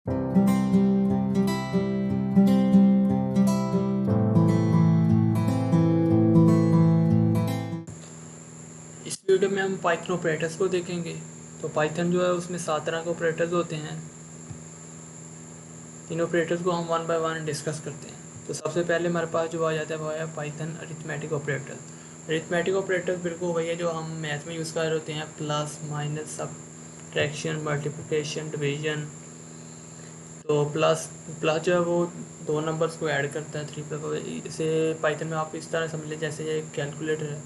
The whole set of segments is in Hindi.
इस वीडियो में हम पाइथन ऑपरेटर्स को देखेंगे। तो पाइथन जो है उसमें 7 तरह के ऑपरेटर्स होते हैं। इन ऑपरेटर्स को हम वन बाय वन डिस्कस करते हैं। तो सबसे पहले हमारे पास जो आ जाता है वो है Python arithmetic operator. Arithmetic operator बिल्कुल वही है जो हम मैथ में यूज़ कर रहे होते हैं, plus minus subtraction multiplication division. तो प्लस प्लस जो है वो दो नंबर्स को ऐड करता है, 3 इसे पाइथन में आप इस तरह समझ लें जैसे ये कैलकुलेटर है।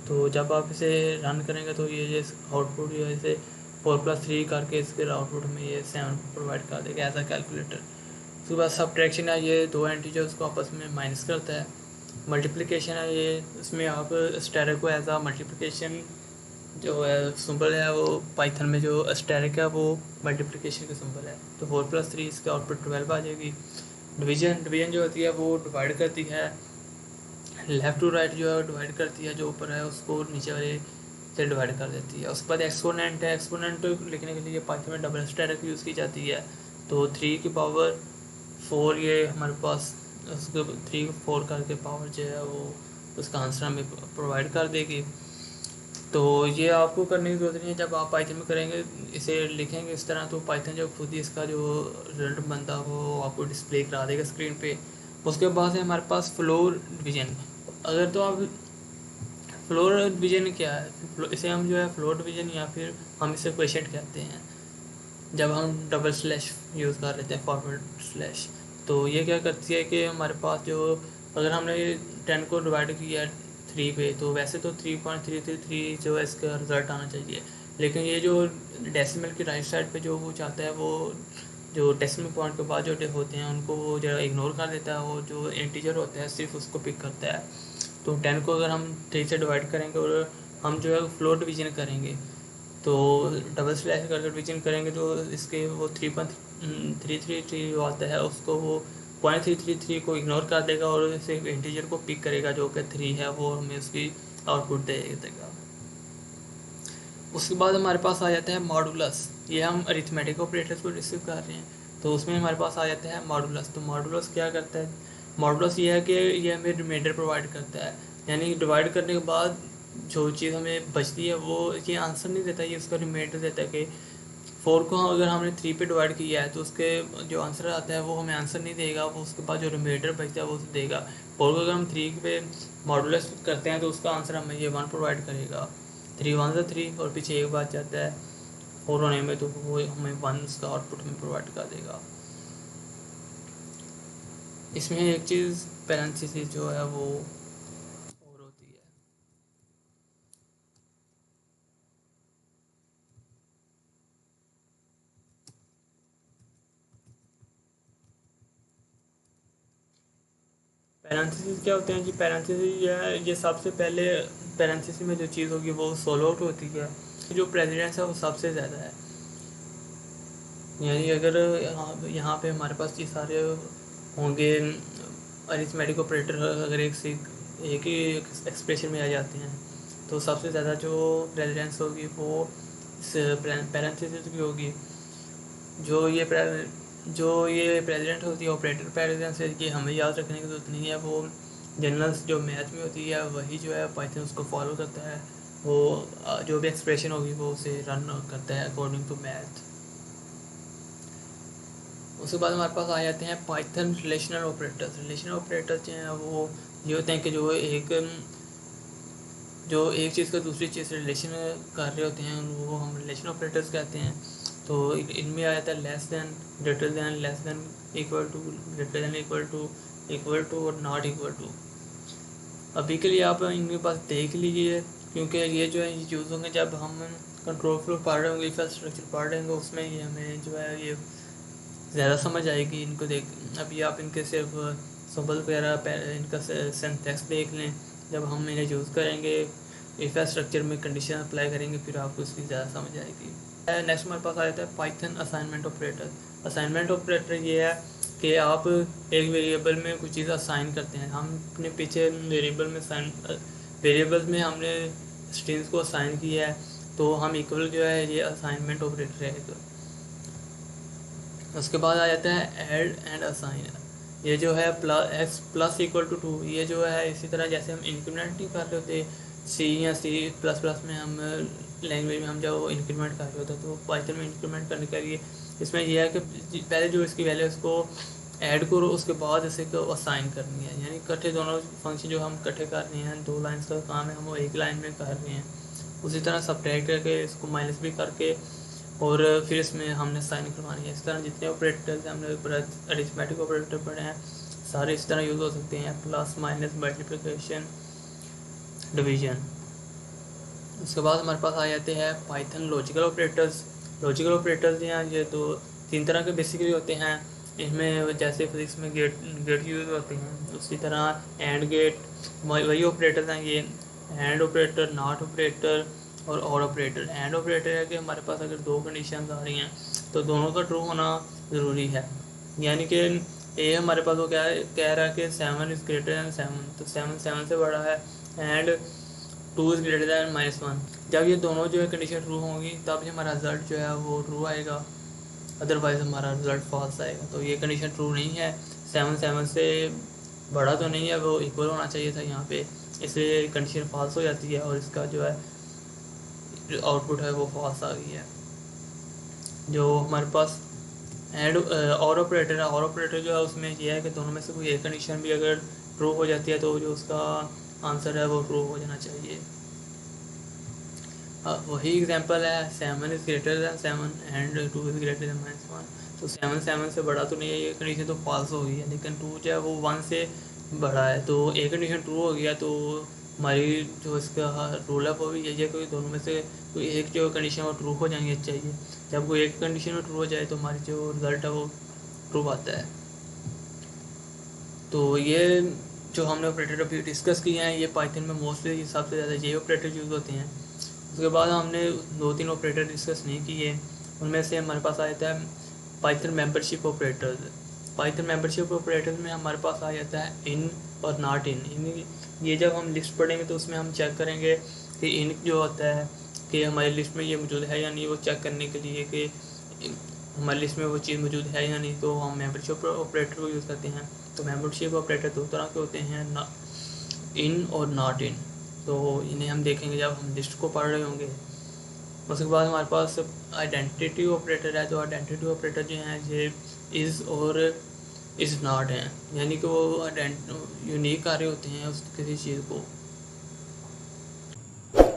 तो जब आप इसे रन करेंगे तो ये आउटपुट जो है इसे 4+3 करके इसके आउटपुट में ये 7 प्रोवाइड कर देगा एज अ कैलकुलेटर। उसके बाद सब्ट्रैक्शन है, ये दो इंटीजर्स को आपस में माइनस करता है। मल्टीप्लिकेशन है, ये इसमें आप स्टेरिक को एज अ मल्टीप्लिकेशन जो है सिंबल है, वो पाइथन में जो स्टेरिक है वो मल्टीप्लिकेशन का सिंबल है। तो 4+3 इसके आउटपुट 12 आ जाएगी। डिवीजन डिवीजन जो होती है वो डिवाइड करती है, लेफ़्ट टू राइट जो है डिवाइड करती है, जो ऊपर है उसको नीचे वाले से डिवाइड कर देती है। उसके बाद एक्सपोनेंट है, एक्सपोनेंट लिखने के लिए पाइथन में डबल स्टेरिक यूज़ की जाती है। तो 3 की पावर 4 ये हमारे पास उसको 3 को 4 करके पावर जो है वो उसका आंसर हमें प्रोवाइड कर देगी। तो ये आपको करने की ज़रूरत नहीं है। जब आप पाइथन में करेंगे, इसे लिखेंगे इस तरह, तो पाइथन जो खुद ही इसका जो रिजल्ट बनता है वो आपको डिस्प्ले करा देगा स्क्रीन पे। उसके बाद है हमारे पास फ्लोर डिवीजन। अगर तो आप फ्लोर डिवीजन क्या है, इसे हम जो है फ्लोर डिवीजन या फिर हम इसे क्वेश्चन कहते हैं जब हम डबल स्लैश यूज़ कर रहे थे, फॉरवर्ड स्लैश। तो ये क्या करती है कि हमारे पास जो अगर हमने 10 को डिवाइड किया 3 पे, तो वैसे तो 3.333 जो है इसका रिज़ल्ट आना चाहिए। लेकिन ये जो डेसिमल की राइट साइड पे जो वो चाहता है, वो जो डेसिमल पॉइंट के बाद जो होते हैं उनको वो जो इग्नोर कर देता है, वो जो इंटीजर होता है सिर्फ उसको पिक करता है। तो 10 को अगर हम 3 से डिवाइड करेंगे और हम जो है फ्लोर डिवीजन करेंगे, तो डबल स्लैश करके डिवीजन करेंगे तो इसके वो 3.333 जो आता है उसको वो 0.333 को इग्नोर कर देगा और इसे इंटीजर को पिक करेगा जो कि 3 है, वो हमें उसकी आउटपुट दे देगा। उसके बाद हमारे पास आ जाता है मॉडुलस। ये हम अरिथमेटिक ऑपरेटर्स को रिसीव कर रहे हैं, तो उसमें हमारे पास आ जाता है मॉडुलस। तो मॉडुलस क्या करता है, मॉडुलस ये है कि ये हमें रिमाइंडर प्रोवाइड करता है। यानी डिवाइड करने के बाद जो चीज़ हमें बचती है वो ये आंसर नहीं देता, ये उसका रिमाइंडर देता है कि 4 को अगर हमने 3 पे डिवाइड किया है तो उसके जो आंसर आता है वो हमें आंसर नहीं देगा, वो उसके बाद जो रिमाइंडर बचता है वो देगा। 4 को अगर हम 3 पे मॉडुलस करते हैं तो उसका आंसर हमें ये 1 प्रोवाइड करेगा। 3 1 ज़ा 3 और पीछे एक बात जाता है 4 होने में, तो वो हमें 1 उसका आउटपुट में प्रोवाइड कर देगा। इसमें एक चीज़ पैरेंथेसिस जो है वो और होती है। पैरेंथेसिस क्या होते हैं जी, पैरेंथेसिस ये सबसे पहले पैरेंथेसिस में जो चीज़ होगी वो सोलो आउट होती है। जो प्रेसिडेंस है वो सबसे ज़्यादा है। यानी अगर यहाँ पे हमारे पास ये सारे होंगे अरिथमेटिक ऑपरेटर, अगर एक ही एक्सप्रेशन में आ जाते हैं, तो सबसे ज़्यादा जो प्रेसिडेंस होगी वो इस पैरेंथेसिस की होगी। जो ये प्रेसिडेंट होती है ऑपरेटर प्रेसिडेंस, ये हमें याद रखने की ज़रूरत नहीं है। वो जनरल्स जो मैथ में होती है वही जो है पाइथन उसको फॉलो करता है। वो जो भी एक्सप्रेशन होगी वो उसे रन करता है अकॉर्डिंग टू मैथ। उसके बाद हमारे पास आ जाते हैं Python relational operators. Relational operators जो हैं वो ये होते हैं कि जो एक चीज़ का दूसरी चीज़ से रिलेशन कर रहे होते हैं, वो हम रिलेशन ऑपरेटर्स कहते हैं। तो इनमें आ जाता है less than, greater than, less than, equal to, greater than, equal to और नॉट इक्वल टू। अभी के लिए आप इनके पास देख लीजिए, क्योंकि ये जो है यूज़ होंगे जब हम कंट्रोल फ्लो पढ़ रहे होंगे, इंफ्रास्ट्रक्चर पढ़ रहे होंगे, उसमें ये हमें जो है ये ज़्यादा समझ आएगी इनको देख। अभी आप इनके सिर्फ सिंबल वगैरह इनका सिंटैक्स देख लें, जब हम इन्हें यूज़ करेंगे इंफ्रास्ट्रक्चर में कंडीशन अप्लाई करेंगे फिर आपको इसकी ज़्यादा समझ आएगी। नेक्स्ट हमारे पास आ जाता है Python assignment operator. Assignment operator ये है कि आप एक वेरिएबल में कुछ चीज़ असाइन करते हैं। हम अपने पीछे वेरिएबल्स में हमने स्ट्रिंग्स को असाइन किया है, तो हम इक्वल जो है ये असाइनमेंट ऑपरेटर है। उसके बाद आ जाता है ऐड एंड असाइन। ये जो है एक्स प्लस इक्वल टू 2, ये जो है इसी तरह जैसे हम इंक्रीमेंट नहीं कर रहे होते सी या सी प्लस प्लस में, हम लैंग्वेज में हम जब इंक्रीमेंट कर रहे होते तो पाइथन में इंक्रीमेंट करने के लिए इसमें यह है कि पहले जो इसकी वैल्यू उसको ऐड करो, उसके बाद इसे को असाइन करनी है, यानी इकट्ठे दोनों फंक्शन जो हम इकट्ठे कर रहे हैं, 2 लाइन्स का काम है, हम वो एक लाइन में कर रहे हैं। उसी तरह सब्ट्रैक्ट करके इसको माइनस भी करके और फिर इसमें हमने साइन करवानी है। इस तरह जितने ऑपरेटर्स हमने अरिथमेटिक ऑपरेटर पढ़े हैं सारे इस तरह यूज़ हो सकते हैं, प्लस माइनस मल्टीप्लिकेशन डिवीजन। उसके बाद हमारे पास आ जाते हैं Python logical operators. Logical operators हैं ये तो 3 तरह के बेसिकली होते हैं। इसमें जैसे फिजिक्स में गेट यूज़ होते हैं, उसी तरह एंड गेट वही ऑपरेटर्स हैं ये, एंड ऑपरेटर, नॉट ऑपरेटर और ऑपरेटर। एंड ऑपरेटर है कि हमारे पास अगर 2 कंडीशन आ रही हैं तो दोनों का ट्रू होना ज़रूरी है, यानी कि ए हमारे पास वो क्या कह रहा है कि 7 इज़ ग्रेटर दैन 7, तो 7 7 से बड़ा है, एंड 2 इज़ ग्रेटर दैन -1। जब ये दोनों जो है कंडीशन ट्रू होंगी तब हमारा रिजल्ट जो है वो ट्रू आएगा, अदरवाइज़ हमारा रिजल्ट फॉल्स आएगा। तो ये कंडीशन ट्रू नहीं है, 7 7 से बड़ा तो नहीं है, वो इक्वल होना चाहिए था यहाँ पे, इसलिए कंडीशन फॉल्स हो जाती है और इसका जो है आउटपुट है वो फॉल्स आ गई है। जो हमारे पास एंड और ऑपरेटर है, और ऑपरेटर जो है उसमें यह है कि दोनों में से कोई एक कंडीशन भी अगर ट्रू हो जाती है तो जो उसका आंसर है वो ट्रू हो जाना चाहिए। वही एग्जांपल है 7 is greater than 7 and 2 is greater than -1, तो 7 7 से बड़ा तो नहीं है, ये कंडीशन तो फॉल्स हो गई है, लेकिन 2 जो है वो 1 से बड़ा है, तो एक कंडीशन ट्रू हो गया। तो हमारी जो इसका रूल है वो भी यही है कि दोनों में से कोई एक जो कंडीशन वो ट्रू हो जानी चाहिए। जब कोई एक कंडीशन में ट्रू हो जाए तो हमारी जो रिज़ल्ट है वो ट्रू आता है। तो ये जो हमने ऑपरेटर अभी डिस्कस किए हैं ये पाइथन में मोस्टली सबसे ज़्यादा ये ऑपरेटर यूज़ होते हैं। उसके बाद हमने 2-3 ऑपरेटर डिस्कस नहीं किए, उनमें से हमारे पास आ जाता है Python membership operators. Python membership operators में हमारे पास आ जाता है इन और नॉट इन। ये जब हम लिस्ट पढ़ेंगे तो उसमें हम चेक करेंगे कि इन जो होता है कि हमारी लिस्ट में ये मौजूद है या नहीं, वो चेक करने के लिए कि हमारी लिस्ट में वो चीज़ मौजूद है या नहीं, तो हम मेंबरशिप ऑपरेटर को यूज़ करते हैं। तो मेंबरशिप ऑपरेटर 2 तरह के होते हैं, इन और नॉट इन। तो इन्हें हम देखेंगे जब हम लिस्ट को पढ़ रहे होंगे। उसके बाद हमारे पास आइडेंटिटी ऑपरेटर है। तो आइडेंटिटी ऑपरेटर जो हैं ये इज़ और इज़ नॉट हैं, यानी कि वो यूनिक कार्य होते हैं उस किसी चीज़ को।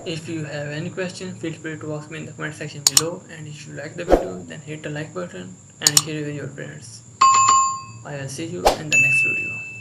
If you have any question, feel free to ask me in the comment section below, and if you like the video then hit the like button and share it with your friends. I will see you in the next video.